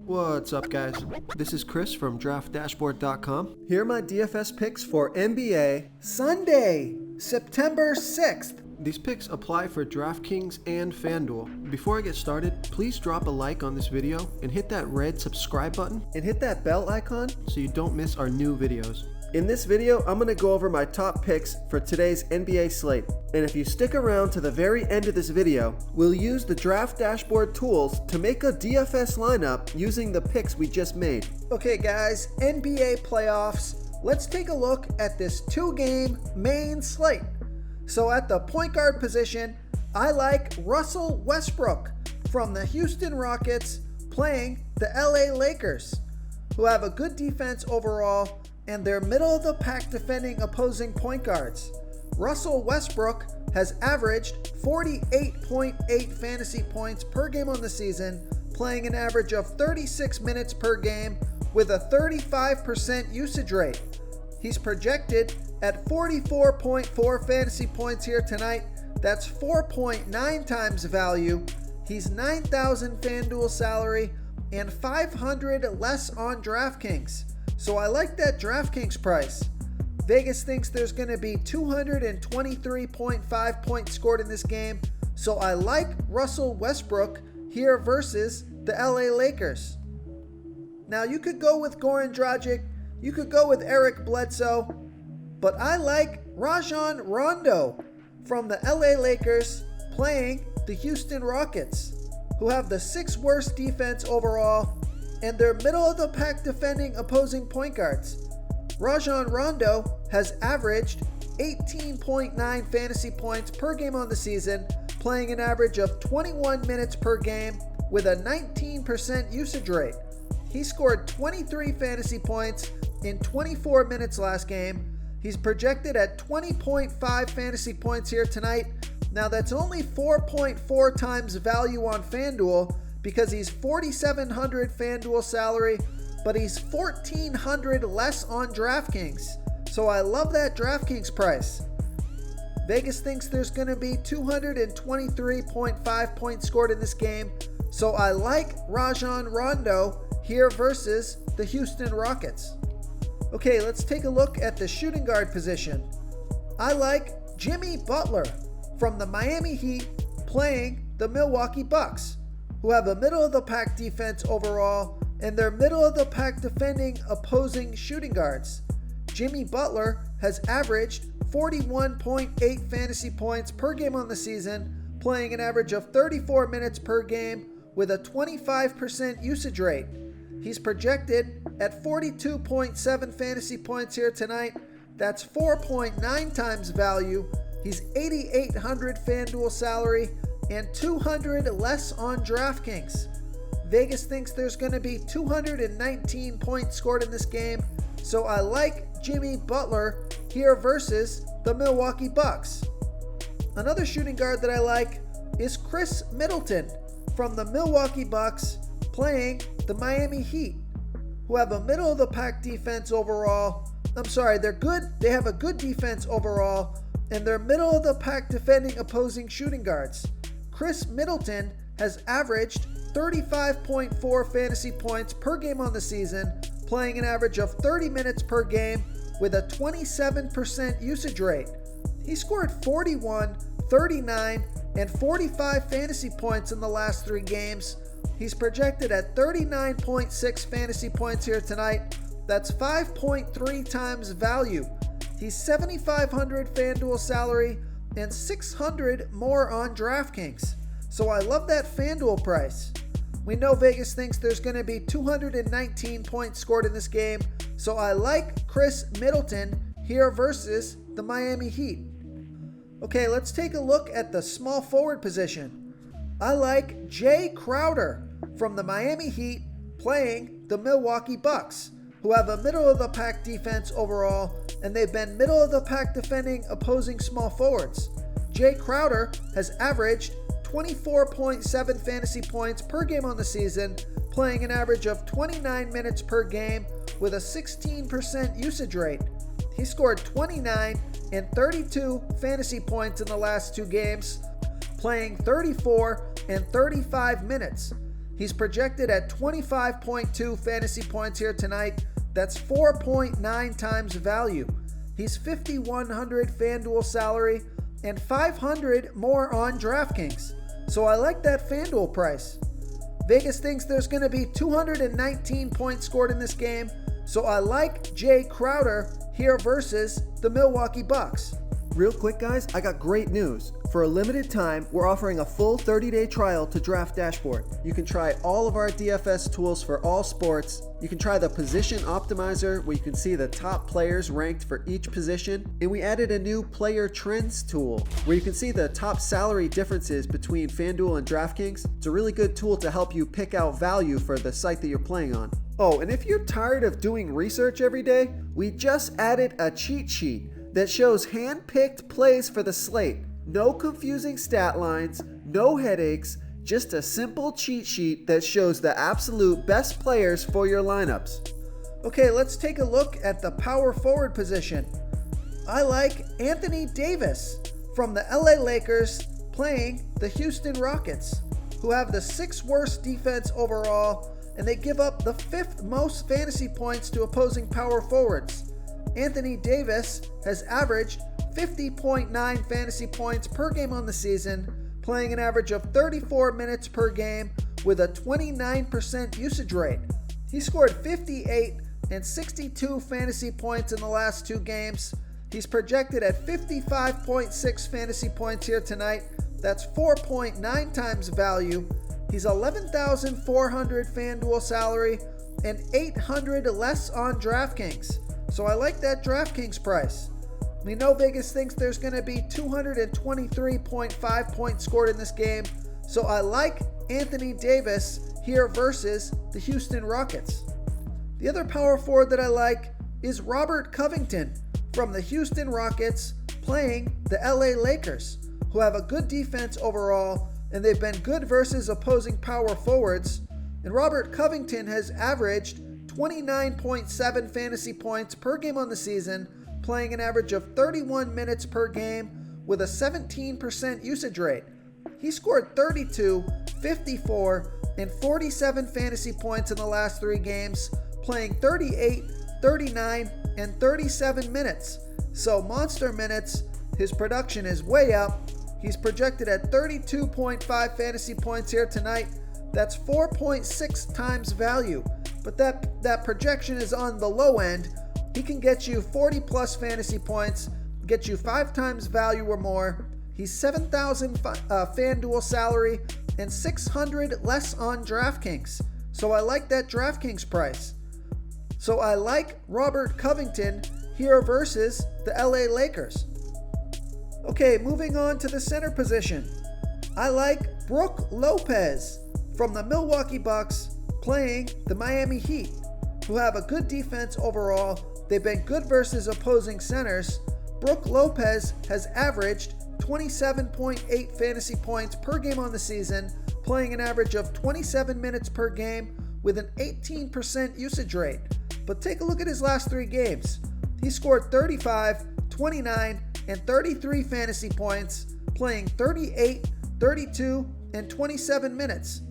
What's up, guys? This is Chris from DraftDashboard.com. Here are my DFS picks for NBA Sunday, September 6th. These picks apply for DraftKings and FanDuel. Before I get started, please drop a like on this video and hit that red subscribe button and hit that bell icon so you don't miss our new videos. In this video, I'm going to go over my top picks for today's NBA slate. And if you stick around to the very end of this video, we'll use the Draft Dashboard tools to make a DFS lineup using the picks we just made. Okay guys, NBA playoffs. Let's take a look at this 2-game main slate. So at the point guard position, I like Russell Westbrook from the Houston Rockets playing the LA Lakers, who have a good defense overall and they're middle-of-the-pack defending opposing point guards. Russell Westbrook has averaged 48.8 fantasy points per game on the season, playing an average of 36 minutes per game with a 35% usage rate. He's projected at 44.4 fantasy points here tonight. That's 4.9 times value. He's 9,000 FanDuel salary and 500 less on DraftKings. So I like that DraftKings price. Vegas thinks there's going to be 223.5 points scored in this game. So I like Russell Westbrook here versus the LA Lakers. Now you could go with Goran Dragic, you could go with Eric Bledsoe, but I like Rajon Rondo from the LA Lakers playing the Houston Rockets, who have the 6th worst defense overall and they're middle-of-the-pack defending opposing point guards. Rajon Rondo has averaged 18.9 fantasy points per game on the season, playing an average of 21 minutes per game with a 19% usage rate. He scored 23 fantasy points in 24 minutes last game. He's projected at 20.5 fantasy points here tonight. Now that's only 4.4 times value on FanDuel, because he's 4,700 FanDuel salary, but he's 1,400 less on DraftKings. So I love that DraftKings price. Vegas thinks there's going to be 223.5 points scored in this game. So I like Rajon Rondo here versus the Houston Rockets. Okay, let's take a look at the shooting guard position. I like Jimmy Butler from the Miami Heat playing the Milwaukee Bucks, who have a middle-of-the-pack defense overall, and they're middle-of-the-pack defending opposing shooting guards. Jimmy Butler has averaged 41.8 fantasy points per game on the season, playing an average of 34 minutes per game with a 25% usage rate. He's projected at 42.7 fantasy points here tonight. That's 4.9 times value. He's 8,800 FanDuel salary and 200 less on DraftKings. Vegas thinks there's going to be 219 points scored in this game, so I like Jimmy Butler here versus the Milwaukee Bucks. Another shooting guard that I like is Chris Middleton from the Milwaukee Bucks playing the Miami Heat, who have a middle-of-the-pack defense overall. They're good. They have a good defense overall, and they're middle-of-the-pack defending opposing shooting guards. Chris Middleton has averaged 35.4 fantasy points per game on the season, playing an average of 30 minutes per game with a 27% usage rate. He scored 41, 39, and 45 fantasy points in the last 3 games. He's projected at 39.6 fantasy points here tonight. That's 5.3 times value. He's 7,500 FanDuel salary and 600 more on DraftKings. So I love that FanDuel price. We know Vegas thinks there's going to be 219 points scored in this game, so I like Chris Middleton here versus the Miami Heat. Okay, let's take a look at the small forward position. I like Jay Crowder from the Miami Heat playing the Milwaukee Bucks, who have a middle-of-the-pack defense overall, and they've been middle-of-the-pack defending opposing small forwards. Jay Crowder has averaged 24.7 fantasy points per game on the season, playing an average of 29 minutes per game with a 16% usage rate. He scored 29 and 32 fantasy points in the last 2 games, playing 34 and 35 minutes. He's projected at 25.2 fantasy points here tonight. That's 4.9 times value. He's 5,100 FanDuel salary and 500 more on DraftKings. So I like that FanDuel price. Vegas thinks there's going to be 219 points scored in this game. So I like Jay Crowder here versus the Milwaukee Bucks. Real quick, guys, I got great news. For a limited time, we're offering a full 30-day trial to Draft Dashboard. You can try all of our DFS tools for all sports. You can try the Position Optimizer, where you can see the top players ranked for each position. And we added a new Player Trends tool, where you can see the top salary differences between FanDuel and DraftKings. It's a really good tool to help you pick out value for the site that you're playing on. Oh, and if you're tired of doing research every day, we just added a cheat sheet that shows hand-picked plays for the slate. No confusing stat lines, no headaches, just a simple cheat sheet that shows the absolute best players for your lineups. Okay, let's take a look at the power forward position. I like Anthony Davis from the LA Lakers playing the Houston Rockets, who have the 6th worst defense overall, and they give up the 5th most fantasy points to opposing power forwards. Anthony Davis has averaged 50.9 fantasy points per game on the season, playing an average of 34 minutes per game with a 29% usage rate. He scored 58 and 62 fantasy points in the last 2 games. He's projected at 55.6 fantasy points here tonight. That's 4.9 times value. He's 11,400 FanDuel salary and 800 less on DraftKings. So I like that DraftKings price. We know Vegas thinks there's going to be 223.5 points scored in this game. So I like Anthony Davis here versus the Houston Rockets. The other power forward that I like is Robert Covington from the Houston Rockets playing the LA Lakers, who have a good defense overall, and they've been good versus opposing power forwards. And Robert Covington has averaged 29.7 fantasy points per game on the season, playing an average of 31 minutes per game with a 17% usage rate. He scored 32, 54, and 47 fantasy points in the last 3 games, playing 38, 39, and 37 minutes. So monster minutes. His production is way up. He's projected at 32.5 fantasy points here tonight. That's 4.6 times value. But that projection is on the low end. He can get you 40 plus fantasy points, get you 5 times value or more. He's 7,000 FanDuel salary and 600 less on DraftKings. So I like that DraftKings price. So I like Robert Covington here versus the LA Lakers. Okay, moving on to the center position. I like Brook Lopez from the Milwaukee Bucks playing the Miami Heat, who have a good defense overall. They've been good versus opposing centers. Brook Lopez has averaged 27.8 fantasy points per game on the season, playing an average of 27 minutes per game with an 18% usage rate. But take a look at his last 3 games. He scored 35, 29, and 33 fantasy points, playing 38, 32, and 27 minutes.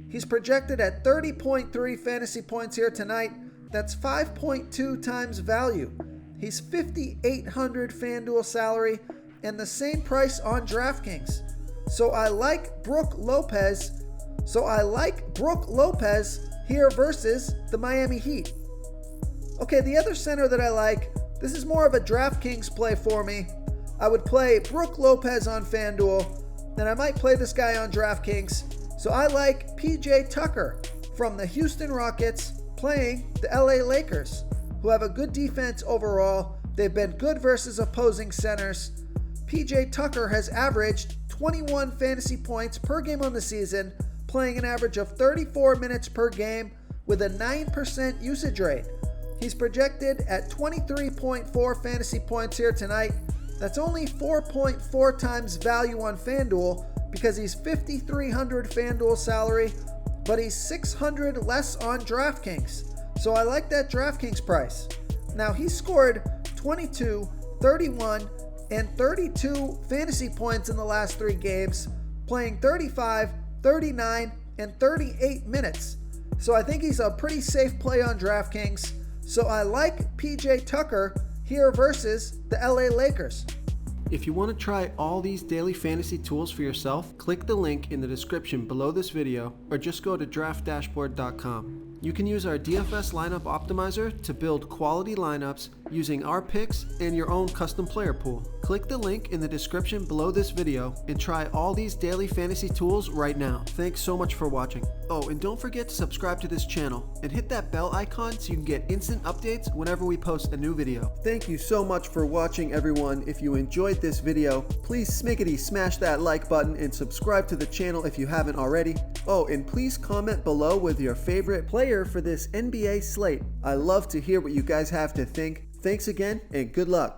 He's projected at 30.3 fantasy points here tonight. That's 5.2 times value. He's 5,800 FanDuel salary and the same price on DraftKings. So I like Brook Lopez here versus the Miami Heat. Okay, the other center that I like, this is more of a DraftKings play for me. I would play Brook Lopez on FanDuel, then I might play this guy on DraftKings. So I like PJ Tucker from the Houston Rockets playing the LA Lakers, who have a good defense overall. They've been good versus opposing centers. PJ Tucker has averaged 21 fantasy points per game on the season, playing an average of 34 minutes per game with a 9% usage rate. He's projected at 23.4 fantasy points here tonight. That's only 4.4 times value on FanDuel because he's 5,300 FanDuel salary, but he's 600 less on DraftKings. So I like that DraftKings price. Now he scored 22, 31, and 32 fantasy points in the last 3 games, playing 35, 39, in 38 minutes. So I think he's a pretty safe play on DraftKings. So I like PJ Tucker here versus the LA Lakers. If you want to try all these daily fantasy tools for yourself, click the link in the description below this video or just go to draftdashboard.com. You can use our DFS lineup optimizer to build quality lineups using our picks and your own custom player pool. Click the link in the description below this video and try all these daily fantasy tools right now. Thanks so much for watching. Oh, and don't forget to subscribe to this channel and hit that bell icon so you can get instant updates whenever we post a new video. Thank you so much for watching, everyone. If you enjoyed this video, please smash that like button and subscribe to the channel if you haven't already. Oh, and please comment below with your favorite player for this NBA slate. I love to hear what you guys have to think. Thanks again and good luck.